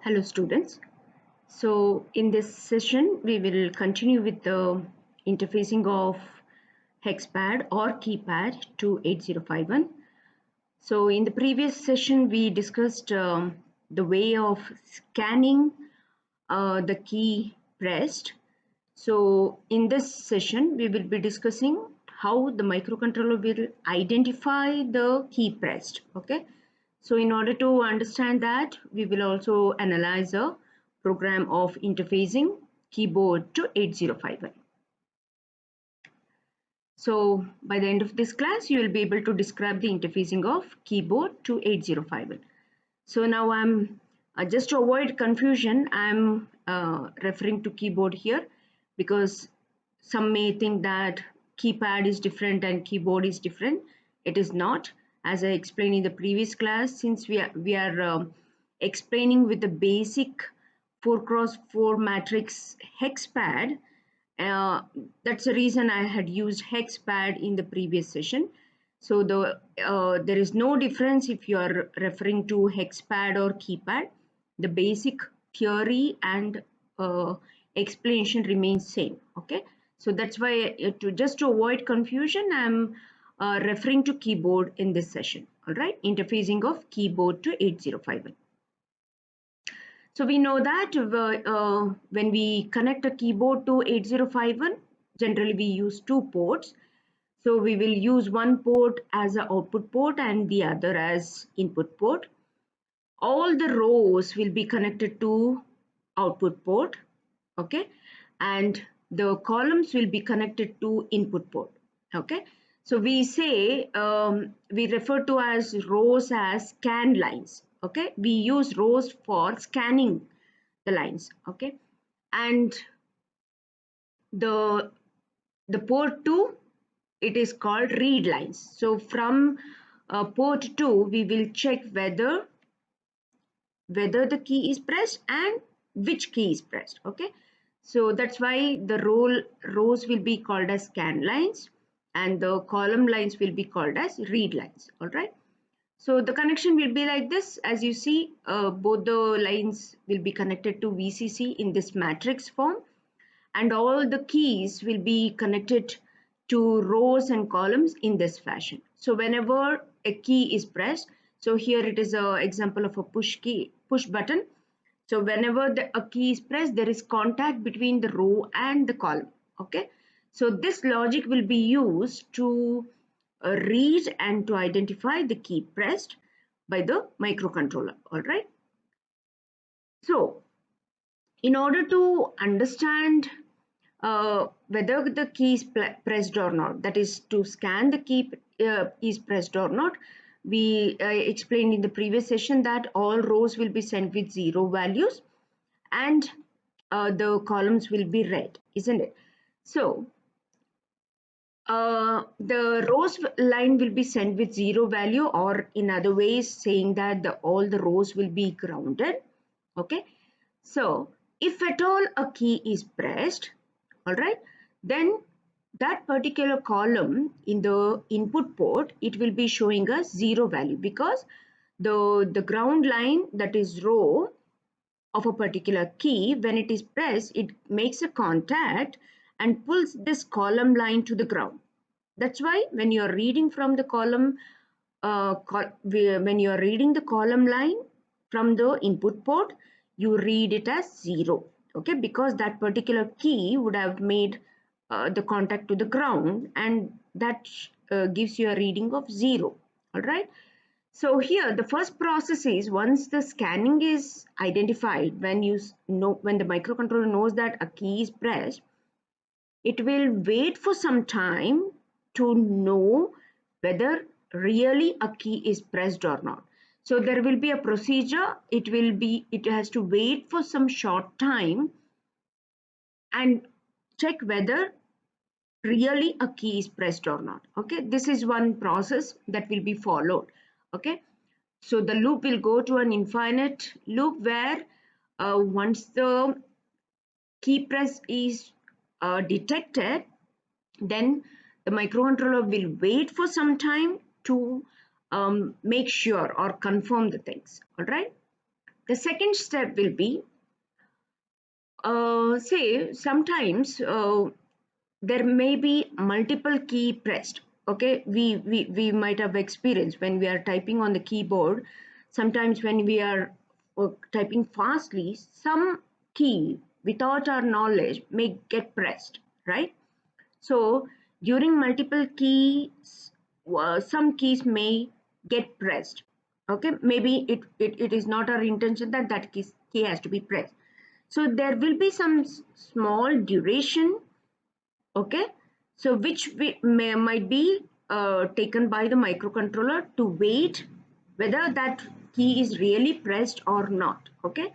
Hello students. So in this session we will continue with the interfacing of hexpad or keypad to 8051. So in the previous session we discussed the way of scanning the key pressed. So in this session we will be discussing how the microcontroller will identify the key pressed. Okay. So in order to understand that, we will also analyze a program of interfacing keyboard to 8051. So by the end of this class, you will be able to describe the interfacing of keyboard to 8051. So now I'm just to avoid confusion, I'm referring to keyboard here because some may think that keypad is different and keyboard is different. It is not. As I explained in the previous class, since we are explaining with the basic 4x4 matrix hexpad, uh, that's the reason I had used hexpad in the previous session. So there is no difference if you are referring to hexpad or keypad. The basic theory and explanation remains same. Okay, so that's why to avoid confusion, I'm referring to keyboard in this session. All right, interfacing of keyboard to 8051. So we know that when we connect a keyboard to 8051, generally we use two ports. So we will use one port as an output port and the other as input port. All the rows will be connected to output port, okay, and the columns will be connected to input port, okay. So we say we refer to as rows as scan lines, okay. We use rows for scanning the lines, okay. And the port 2, it is called read lines. So from port 2 we will check whether the key is pressed and which key is pressed, okay. So that's why the rows will be called as scan lines and the column lines will be called as read lines. All right, so the connection will be like this. As you see, both the lines will be connected to VCC in this matrix form, and all the keys will be connected to rows and columns in this fashion. So whenever a key is pressed, so here it is an example of a push button. So whenever a key is pressed, there is contact between the row and the column. Okay. So this logic will be used to read and to identify the key pressed by the microcontroller. All right. So in order to understand whether the key is pressed or not, that is to scan the key is pressed or not, we explained in the previous session that all rows will be sent with 0 values and the columns will be red, isn't it? So the rows line will be sent with 0 value, or in other ways saying that all the rows will be grounded, okay. So if at all a key is pressed, all right, then that particular column in the input port, it will be showing us 0 value because the ground line, that is row of a particular key, when it is pressed, it makes a contact and pulls this column line to the ground. That's why when you're reading from the column, when you're reading the column line from the input port, you read it as 0, okay, because that particular key would have made the contact to the ground, and that gives you a reading of 0. All right. So here the first process is, once the scanning is identified, when when the microcontroller knows that a key is pressed, it will wait for some time to know whether really a key is pressed or not. So there will be a procedure. It has to wait for some short time and check whether really a key is pressed or not. Okay, this is one process that will be followed. Okay, so the loop will go to an infinite loop where once the key press is detected, then the microcontroller will wait for some time to make sure or confirm the things. All right. The second step will be, say sometimes there may be multiple key pressed. Okay, we might have experienced when we are typing on the keyboard, sometimes when we are typing fastly, some key without our knowledge may get pressed, right? So during multiple keys, some keys may get pressed. Okay, maybe it is not our intention that key has to be pressed. So there will be some small duration, okay, so which might be taken by the microcontroller to wait whether that key is really pressed or not, okay.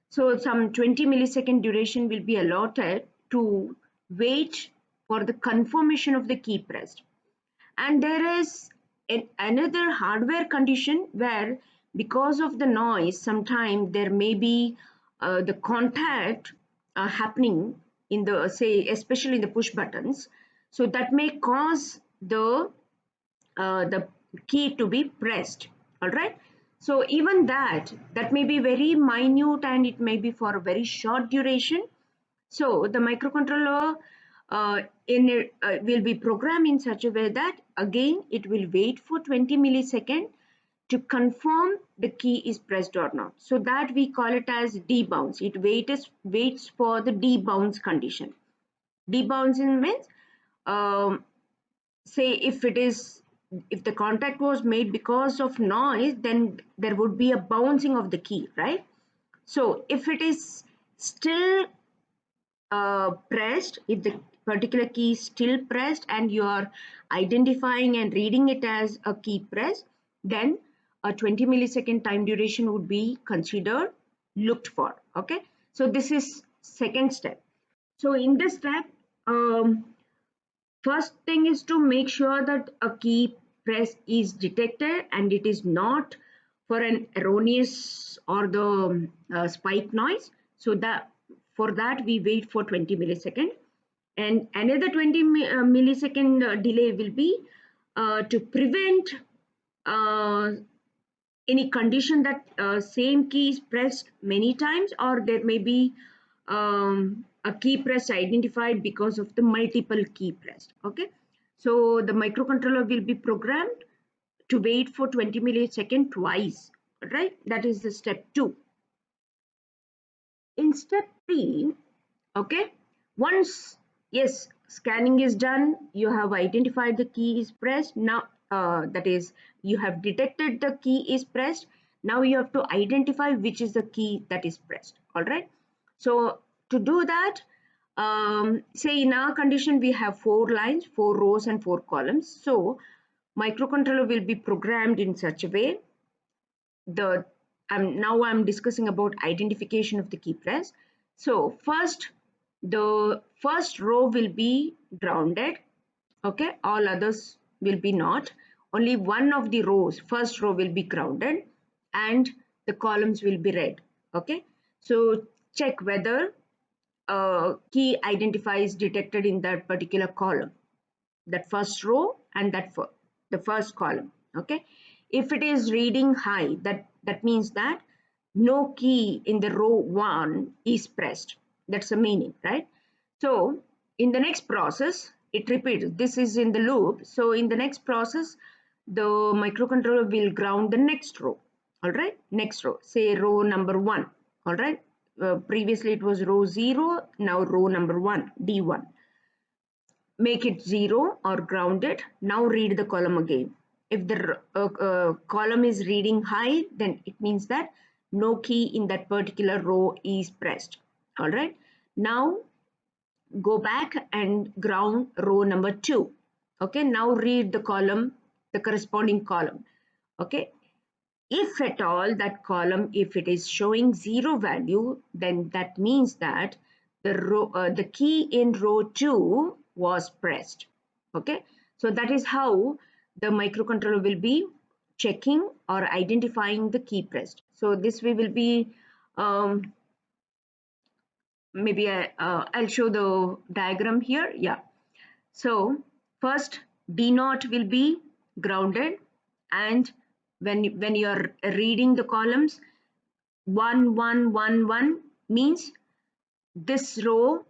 So some 20 millisecond duration will be allotted to wait for the confirmation of the key pressed. And there is another hardware condition where, because of the noise, sometimes there may be the contact happening in the, say, especially in the push buttons, so that may cause the key to be pressed. All right, so even that may be very minute and it may be for a very short duration. So the microcontroller will be programmed in such a way that again it will wait for 20 milliseconds to confirm the key is pressed or not. So that we call it as debounce. It waits for the debounce condition. Debouncing means, um, say if the contact was made because of noise, then there would be a bouncing of the key, right? So if it is still pressed, if the particular key is still pressed and you are identifying and reading it as a key press, then a 20 millisecond time duration would be considered looked for. Okay, so this is second step. So in this step, um, first thing is to make sure that a key press is detected and it is not for an erroneous or the spike noise. So that for that we wait for 20 millisecond, and another 20 millisecond delay will be to prevent uh, any condition that same key is pressed many times, or there may be a key press identified because of the multiple key pressed. Okay, so the microcontroller will be programmed to wait for 20 millisecond twice, right? That is the step 2. In step 3, okay, once, yes, scanning is done, you have identified the key is pressed. Now that is, you have detected the key is pressed. Now you have to identify which is the key that is pressed. All right, so to do that, say in our condition we have 4 lines, 4 rows and 4 columns. So microcontroller will be programmed in such a way, the now I'm discussing about identification of the key press. So first, the first row will be grounded. Okay, all others will be not. Only one of the rows, first row, will be grounded, and the columns will be red. Okay, so check whether key identifies detected in that particular column, that first row and the first column. Okay, if it is reading high, that means that no key in the row 1 is pressed. That's the meaning, right? So in the next process it repeats, this is in the loop. So in the next process the microcontroller will ground the next row. All right, next row, say row number 1. All right, previously it was row 0, now row number 1, D1. Make it 0 or grounded. Now read the column again. If the column is reading high, then it means that no key in that particular row is pressed. All right, now go back and ground row number 2. Okay, now read the column, the corresponding column. Okay, if at all that column, if it is showing 0 value, then that means that the key in row 2 was pressed. Okay, so that is how the microcontroller will be checking or identifying the key pressed. So this way will be, maybe I'll show the diagram here. Yeah, so first D0 will be grounded, and when you're reading the columns, 1111 means this row,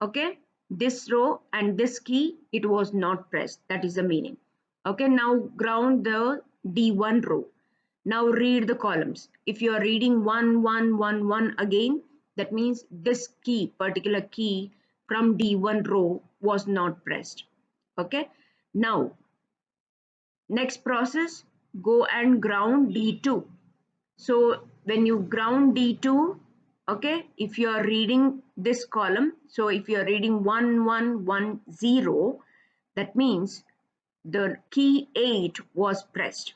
okay, this row and this key, it was not pressed. That is the meaning. Okay, now ground the D1 row. Now read the columns. If you are reading 1111 again, that means this key, particular key from D1 row was not pressed. Okay, now next process, go and ground D2. So when you ground D2, okay, if you are reading this column, so if you are reading 1110, that means the key 8 was pressed,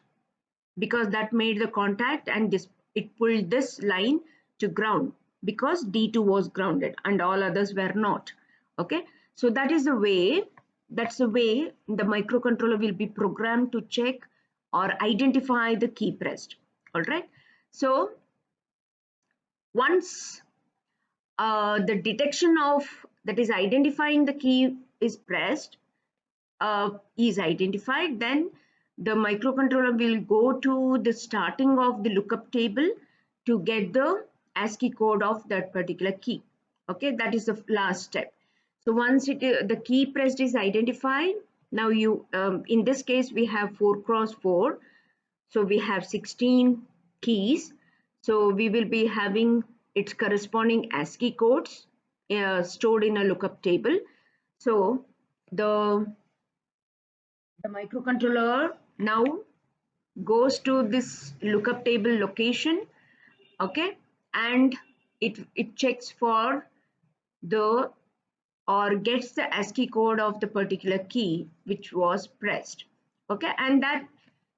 because that made the contact and this, it pulled this line to ground because D2 was grounded and all others were not. Okay, so that is the way, that's the way the microcontroller will be programmed to check or identify the key pressed. All right, so once the detection of, that is identifying the key is pressed, is identified, then the microcontroller will go to the starting of the lookup table to get the ASCII code of that particular key. Okay, that is the last step. So once it, the key pressed is identified, now you, in this case we have 4 cross 4, so we have 16 keys. So we will be having its corresponding ASCII codes stored in a lookup table. So the microcontroller now goes to this lookup table location, okay, and it checks for the, or gets the ASCII code of the particular key which was pressed. Okay, and that,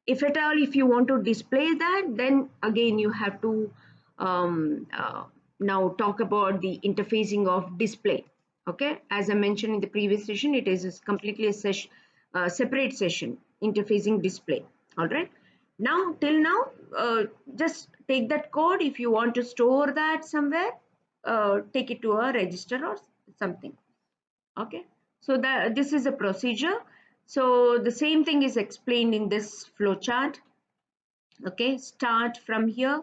if at all, if you want to display that, then again you have to now talk about the interfacing of display. Okay, as I mentioned in the previous session, it is completely a separate session, interfacing display. All right, now till now, just take that code. If you want to store that somewhere, take it to a register or something. Okay, so that, this is a procedure. So the same thing is explained in this flow chart. Okay, start from here,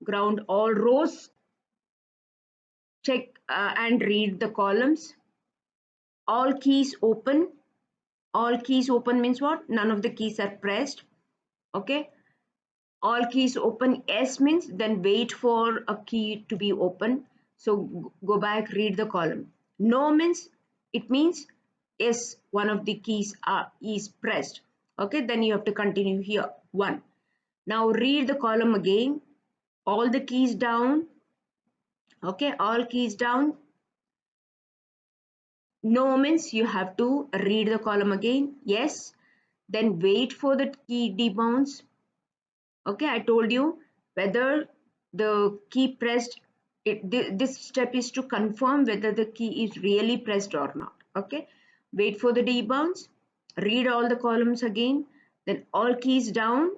ground all rows, check and read the columns. All keys open. All keys open means what? None of the keys are pressed. Okay, all keys open. S means then wait for a key to be open. So go back, read the column. No means, it means yes, one of the keys is pressed. Okay, then you have to continue here. 1. Now read the column again. All the keys down. Okay, all keys down. No means you have to read the column again. Yes, then wait for the key debounce. Okay, I told you whether the key pressed, this step is to confirm whether the key is really pressed or not. Okay, wait for the debounce, read all the columns again, then all keys down.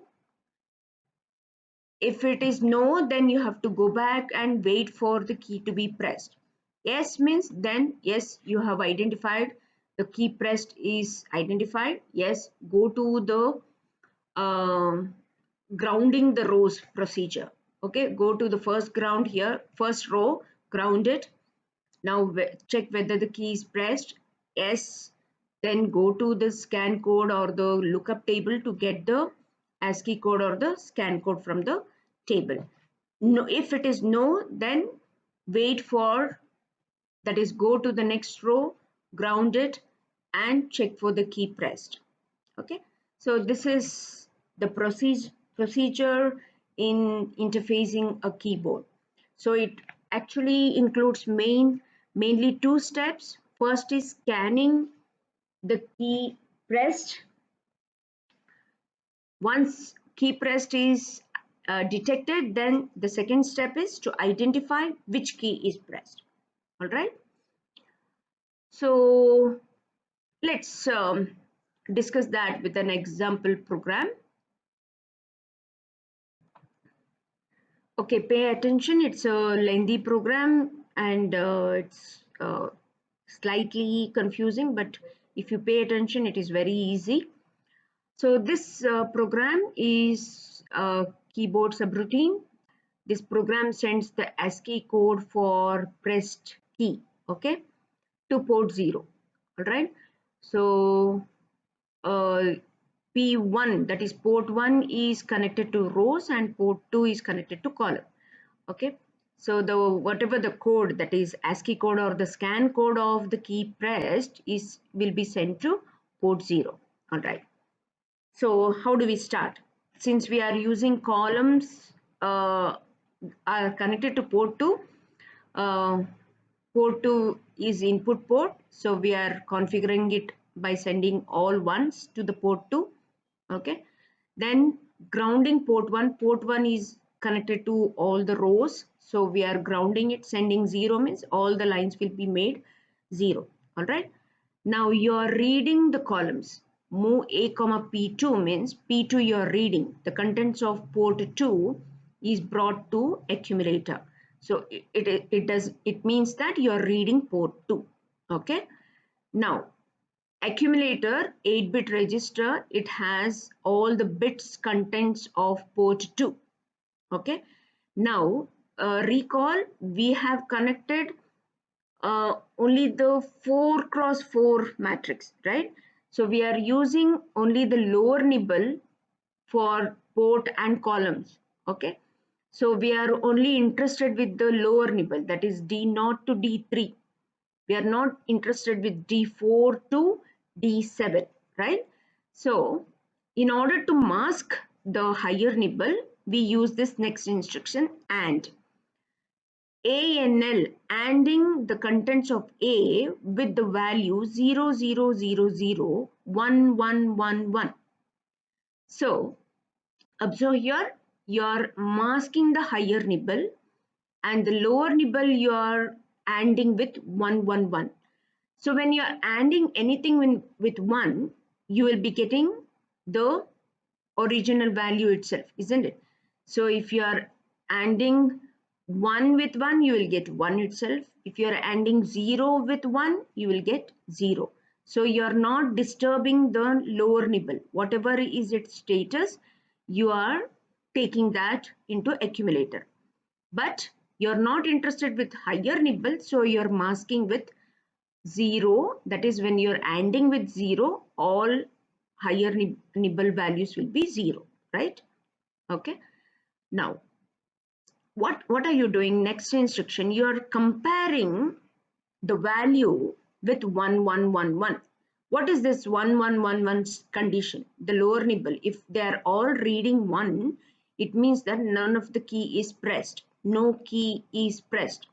If it is no, then you have to go back and wait for the key to be pressed. Yes means then yes, you have identified the key pressed is identified. Yes, go to the grounding the rows procedure. Okay, go to the first ground here, first row, ground it. Now check whether the key is pressed. Yes, then go to the scan code or the lookup table to get the ASCII code or the scan code from the table. No, if it is no, then wait for, that is, go to the next row, ground it, and check for the key pressed. Okay, so this is the procedure in interfacing a keyboard. So it actually includes mainly 2 steps. First is scanning the key pressed. Once key pressed is detected, then the second step is to identify which key is pressed. All right, so let's discuss that with an example program. Okay, pay attention. It's a lengthy program and it's slightly confusing, but if you pay attention, it is very easy. So this program is a keyboard subroutine. this program sends the ASCII code for pressed key, okay, to port 0. All right. So P1, that is port 1, is connected to rows and port 2 is connected to column. Okay. So the whatever the code, that is ASCII code or the scan code of the key pressed, will be sent to port 0. All right. So how do we start? Since we are using columns are connected to port 2, uh, port 2 is input port, so we are configuring it by sending all ones to the port 2. Okay, then grounding port 1. Port 1 is connected to all the rows, so we are grounding it. Sending 0 means all the lines will be made 0. All right, now you are reading the columns. Move a comma p2 means p2 you are reading the contents of port 2 is brought to accumulator. So it means that you are reading port 2. Okay, now accumulator 8-bit register, it has all the bits contents of port 2. Okay, now recall we have connected only the 4 cross 4 matrix, right? So we are using only the lower nibble for port and columns. Okay, so we are only interested with the lower nibble, that is D0 to D3. We are not interested with D4 to D7, right? So in order to mask the higher nibble, we use this next instruction, AND. ANL, ANDing the contents of A with the value 00001111. So observe here, you are masking the higher nibble and the lower nibble you are ANDing with 111. So when you are ANDing anything with 1, you will be getting the original value itself, isn't it? So if you are ANDing 1 with 1, you will get 1 itself. If you are ANDing 0 with 1, you will get 0. So you are not disturbing the lower nibble. Whatever is its status, you are taking that into accumulator. But you are not interested with higher nibble, so you are masking with 0. That is when you are ANDing with 0, all higher nibble values will be 0, right? Okay, now what are you doing? Next instruction, you are comparing the value with 1111. What is this 1111 condition? The lower nibble, if they are all reading 1, it means that none of the key is pressed, no key is pressed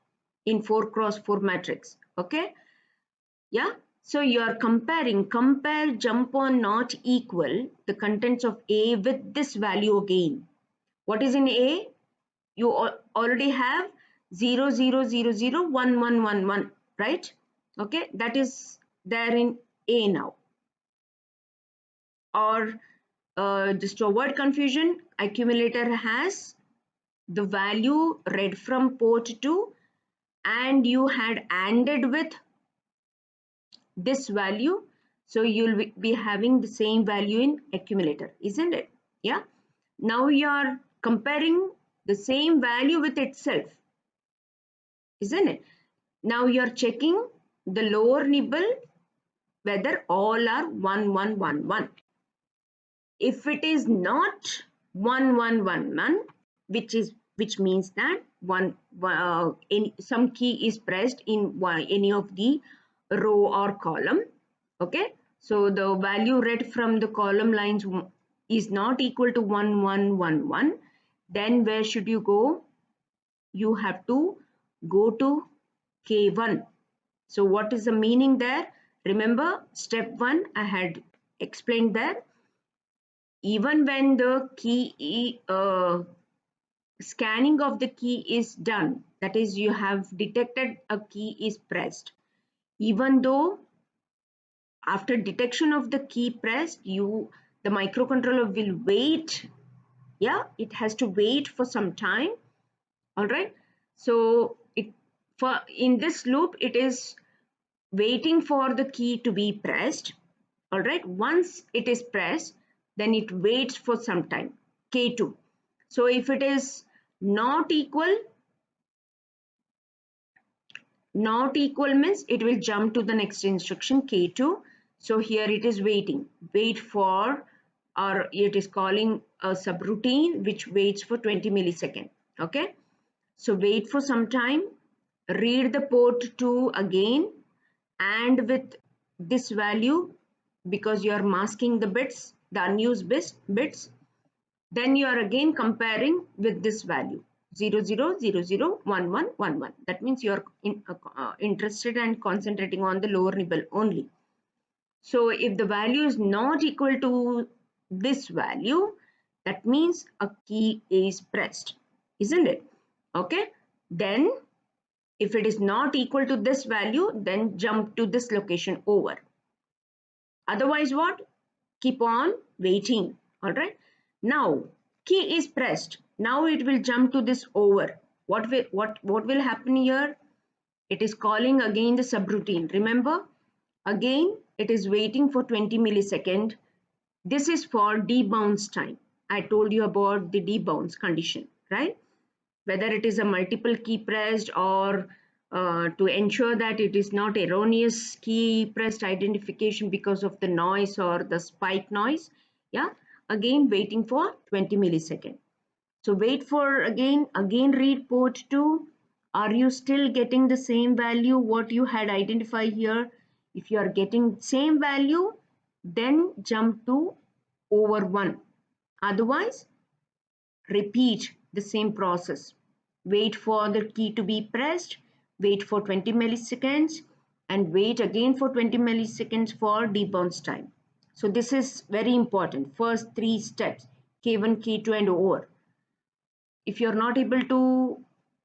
in 4 cross 4 matrix. Okay, yeah, so you are comparing, compare jump on not equal the contents of A with this value again. What is in A? You already have 00001111, right? Okay, that is there in A now. Or just to avoid confusion, accumulator has the value read from port 2 and you had ANDed with this value, so you'll be having the same value in accumulator, isn't it? Yeah, now you're comparing the same value with itself, isn't it? Now you're checking the lower nibble whether all are 1111. If it is not 1111, which means that some key is pressed in any of the row or column. Okay, so the value read from the column lines is not equal to 1111, then where should you go? You have to go to K1. So what is the meaning there? Remember step 1 I had explained there. Even when the key scanning of the key is done, that is you have detected a key is pressed, even though after detection of the key pressed, the microcontroller will wait. Yeah, it has to wait for some time. All right, so in this loop it is waiting for the key to be pressed. All right, once it is pressed, then it waits for some time, K2. So if it is Not equal, not equal means it will jump to the next instruction K2. So here it is waiting, wait for, or it is calling a subroutine which waits for 20 milliseconds. Okay, so wait for some time, read the port 2 again, and with this value, because you are masking the bits, the unused bits, then you are again comparing with this value 00001111. That means you are interested and concentrating on the lower nibble only. So if the value is not equal to this value, that means a key is pressed, isn't it? Okay, then if it is not equal to this value, then jump to this location over. Otherwise what? Keep on waiting. All right. Now key is pressed. Now it will jump to this over. What will happen here? It is calling again the subroutine. Remember, again it is waiting for 20 millisecond. This is for debounce time. I told you about the debounce condition, right? Whether it is a multiple key pressed or to ensure that it is not erroneous key pressed identification because of the noise or the spike noise. Yeah, again waiting for 20 millisecond. So wait for again read port 2. Are you still getting the same value what you had identified here? If you are getting same value, then jump to over 1. Otherwise, repeat the same process. Wait for the key to be pressed, wait for 20 milliseconds, and wait again for 20 milliseconds for debounce time. So this is very important. First 3 steps, K1, K2 and over. If you're not able to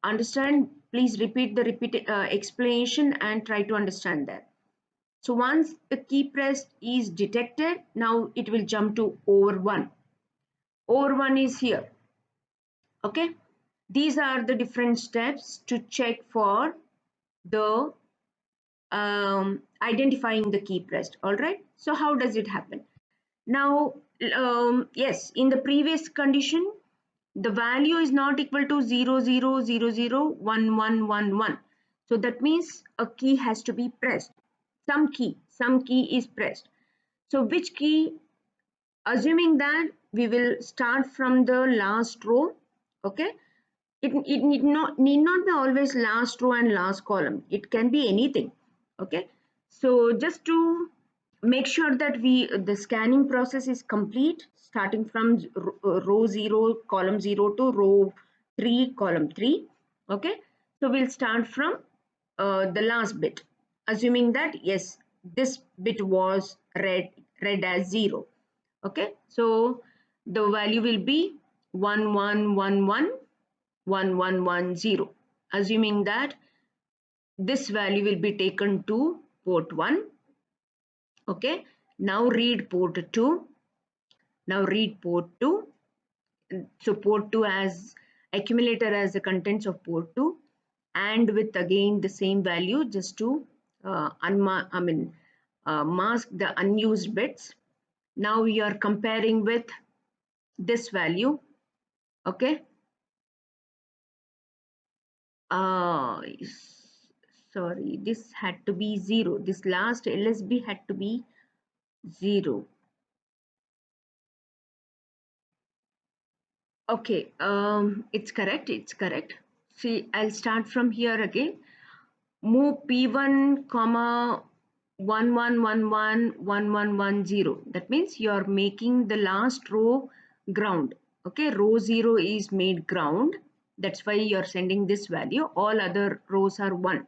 understand, please repeat the explanation and try to understand that. So once the key press is detected, now it will jump to over 1. Over 1 is here. Okay, these are the different steps to check for the identifying the key pressed. All right, so how does it happen now? Yes, in the previous condition the value is not equal to 00001111, so that means a key has to be pressed. Some key is pressed. So which key? Assuming that we will start from the last row. Okay, it need not be always last row and last column. It can be anything. Okay, so just to make sure that the scanning process is complete, starting from row 0 column 0 to row 3 column 3. Okay, so we'll start from the last bit, assuming that yes, this bit was read as 0. Okay, so the value will be 11111110, assuming that this value will be taken to port 1. Okay, now read port 2. Now read port 2. So port 2 has accumulator as the contents of port 2, and with again the same value, just to mask the unused bits. Now we are comparing with this value. Okay, sorry, this had to be 0. This last LSB had to be 0. Okay, it's correct. See, I'll start from here again. Move P1 comma 11111110. That means you're making the last row ground. Okay, row 0 is made ground. That's why you're sending this value. All other rows are 1.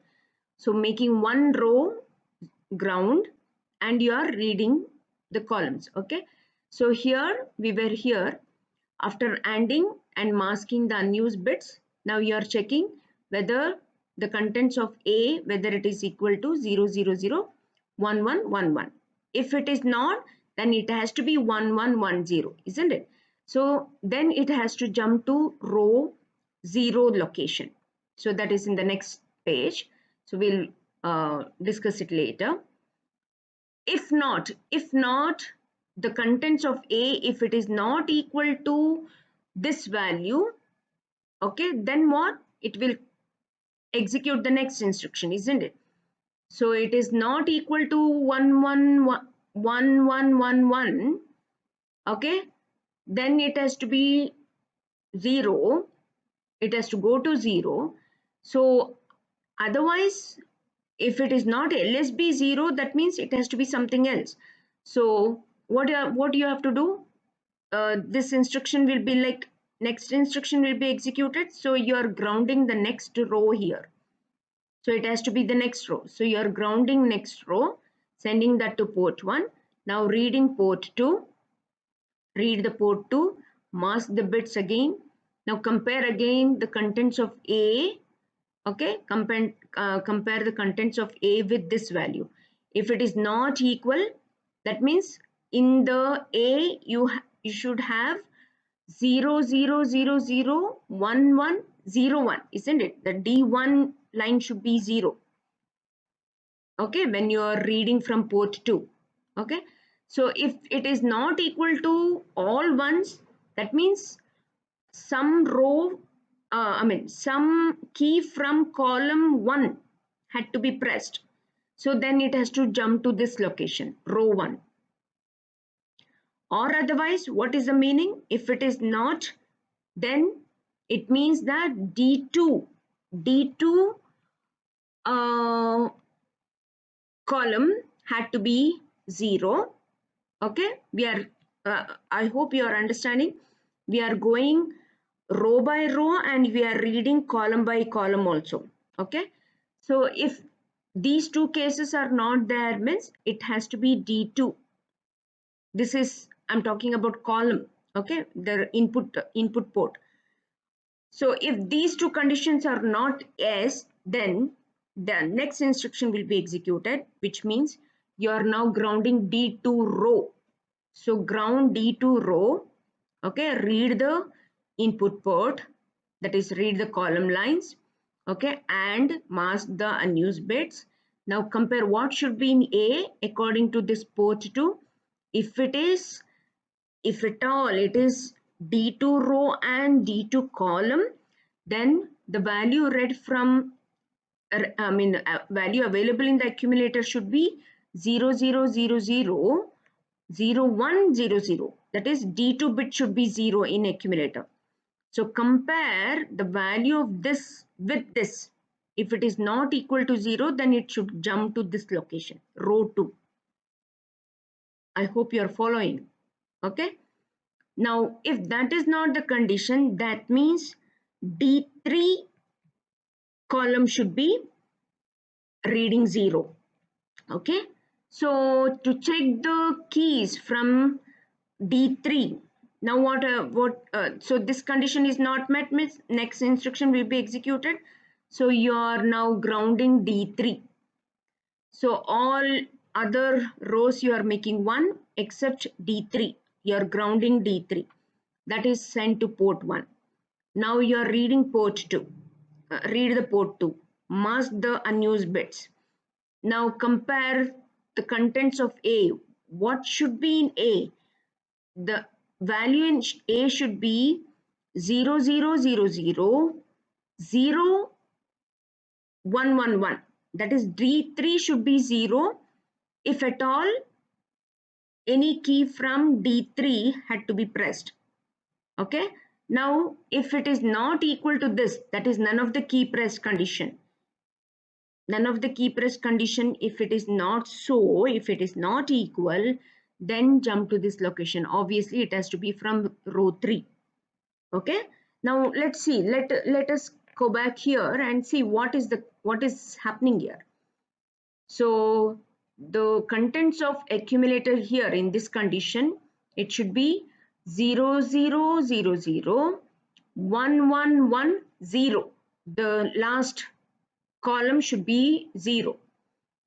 So making one row ground, and you are reading the columns. Okay, so here we were here after ANDing and masking the unused bits. Now you are checking whether the contents of A, whether it is equal to 0001111. If it is not, then it has to be 1110, isn't it? So then it has to jump to row 0 location. So that is in the next page. So we'll discuss it later. If not, the contents of A, if it is not equal to this value, Okay, then what? It will execute the next instruction, isn't it? So it is not equal to 1 1 1 1 1. Okay, then it has to be 0. It has to go to 0. So otherwise, if it is not LSB 0, that means it has to be something else. So what you have to do? This instruction will be like, next instruction will be executed. So you are grounding the next row here. So it has to be the next row. So you are grounding next row, sending that to port 1. Now reading port 2, read the port 2, mask the bits again. Now compare again the contents of A. Okay, compare the contents of A with this value. If it is not equal, that means in the A you should have 0 0 0 0 1 1 0 1, isn't it? The D1 line should be 0. Okay, when you are reading from port 2. Okay, so if it is not equal to all ones, that means some row, some key from column 1 had to be pressed. So then it has to jump to this location, row 1. Or otherwise, what is the meaning? If it is not, then it means that D2 uh, column had to be 0. Okay, we are, I hope you are understanding. We are going row by row and we are reading column by column also. Okay, so if these two cases are not there, means it has to be D2. This is, I'm talking about column. Okay, the input port. So if these two conditions are not yes, then the next instruction will be executed, which means you are now grounding D2 row. So ground D2 row. Okay, read the input port, that is read the column lines. Okay, and mask the unused bits. Now compare what should be in A according to this port 2. If it is, if at all it is D2 row and D2 column, then the value read from, value available in the accumulator should be 0 0 0 0 0 1 0 0. That is D2 bit should be 0 in accumulator. So compare the value of this with this. If it is not equal to 0, then it should jump to this location, row 2. I hope you are following. Okay. Now, if that is not the condition, that means D3 column should be reading 0. Okay. So to check the keys from D3, now so this condition is not met, means next instruction will be executed. So you are now grounding D3. So all other rows you are making 1 except D3. You are grounding D3. That is sent to port 1. Now you are reading port 2. Read the port 2. Mask the unused bits. Now compare the contents of A. What should be in A? The value in A should be 0 0 0 0 0 1 1 1. That is D3 should be 0. If at all any key from D3 had to be pressed. Okay. Now if it is not equal to this, that is none of the key pressed condition. None of the key pressed condition, if it is not so, if it is not equal, then jump to this location. Obviously it has to be from row 3. Okay, now let's see, let us go back here and see what is happening here. So the contents of accumulator here in this condition, it should be 0 0 0 0 1 1 1 0. The last column should be 0.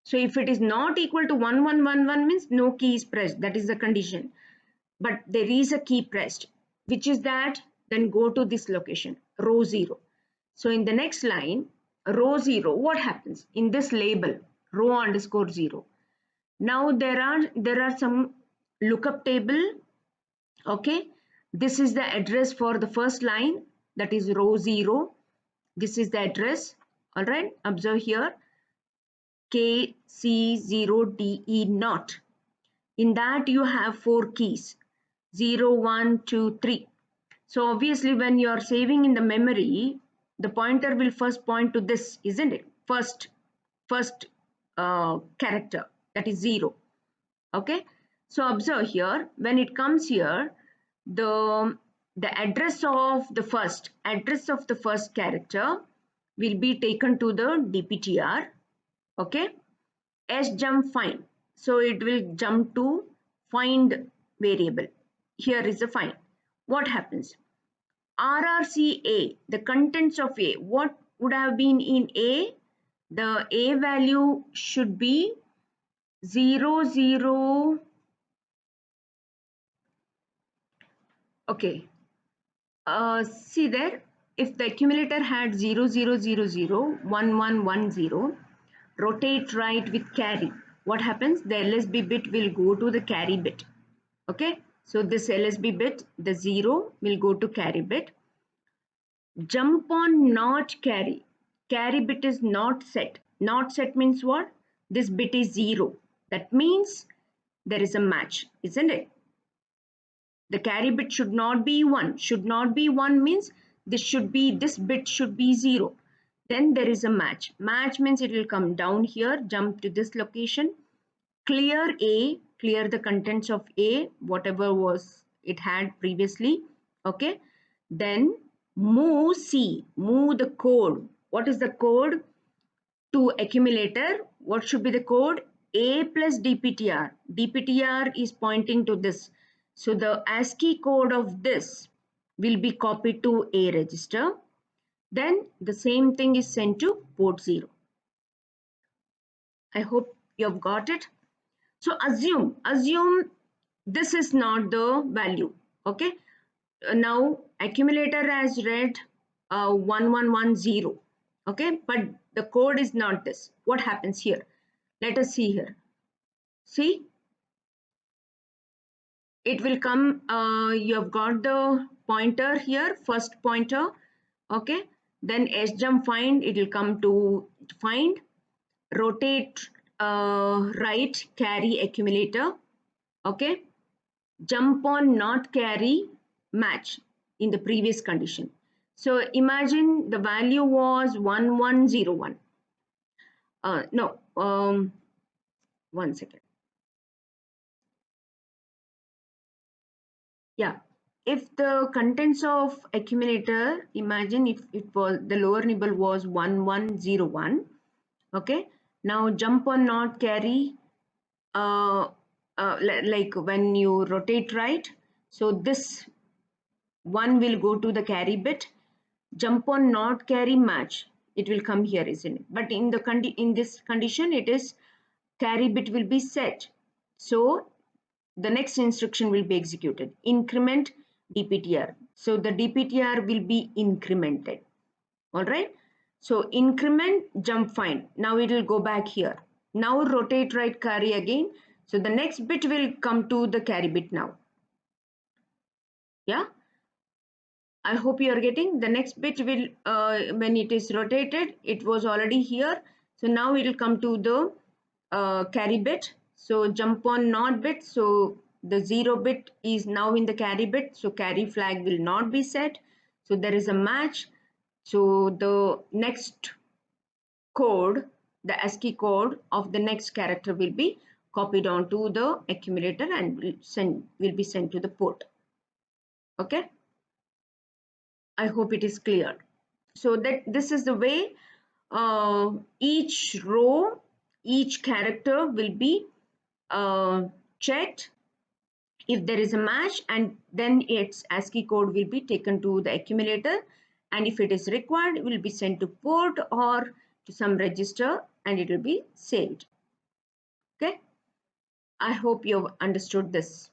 So if it is not equal to 1 1 1 1 means no key is pressed, that is the condition. But there is a key pressed, which is that, then go to this location, row 0. So in the next line, row 0, what happens in this label, row underscore 0? Now there are some lookup table. Okay, this is the address for the first line, that is row 0. This is the address. All right, observe here, KC0DE0. In that you have 4 keys, 0, 1, 2, 3. So obviously when you are saving in the memory, the pointer will first point to this, isn't it? First character, that is 0. Okay, so observe here, when it comes here, the address of the first character will be taken to the DPTR. Okay, sjump find, so it will jump to find variable. Here is the find. What happens? RRCA, the contents of A, what would have been in A? The A value should be 0, 0. Okay, see there, if the accumulator had 0, 0, 0, 0, 1, 1, 1, 0, rotate right with carry. What happens? The LSB bit will go to the carry bit. Okay, so this LSB bit, the 0 will go to carry bit. Jump on not carry. Carry bit is not set. Not set means what? This bit is 0. That means there is a match, isn't it? The carry bit should not be 1. Should not be 1 means this bit should be 0. Then there is a match. Match means it will come down here, jump to this location, clear A, clear the contents of A, whatever was it had previously. Okay, then move C, move the code. What is the code? To accumulator, what should be the code? A plus DPTR. DPTR is pointing to this. So the ASCII code of this will be copied to A register. Then the same thing is sent to port 0. I hope you have got it. So assume this is not the value. Okay. Now accumulator has read 1110. Okay, but the code is not this. What happens here? Let us see here. See, it will come, you have got the pointer here, first pointer. Okay, then sjump find, it will come to find, rotate right carry accumulator. Okay, jump on not carry match in the previous condition. So imagine the value was 1101. No, 1 second. Yeah, if the contents of accumulator, imagine if it was the lower nibble was 1101. Okay, now jump on not carry, like when you rotate right, so this 1 will go to the carry bit, jump on not carry match, it will come here, isn't it? But in the in this condition, it is carry bit will be set. So the next instruction will be executed, increment DPTR. So the DPTR will be incremented. All right. So increment jump find. Now it will go back here. Now rotate right carry again. So the next bit will come to the carry bit now. Yeah. I hope you are getting. The next bit will, when it is rotated, it was already here. So now it will come to the carry bit. So jump on not bit. So the 0 bit is now in the carry bit. So carry flag will not be set. So there is a match. So the next code, the ASCII code of the next character will be copied onto the accumulator and will be sent to the port. Okay. I hope it is clear. So that this is the way each row, each character will be checked if there is a match, and then its ASCII code will be taken to the accumulator, and if it is required, it will be sent to port or to some register and it will be saved. Okay, I hope you have understood this.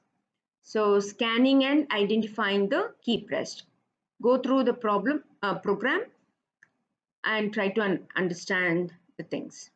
So scanning and identifying the key pressed. Go through the program and try to understand the things.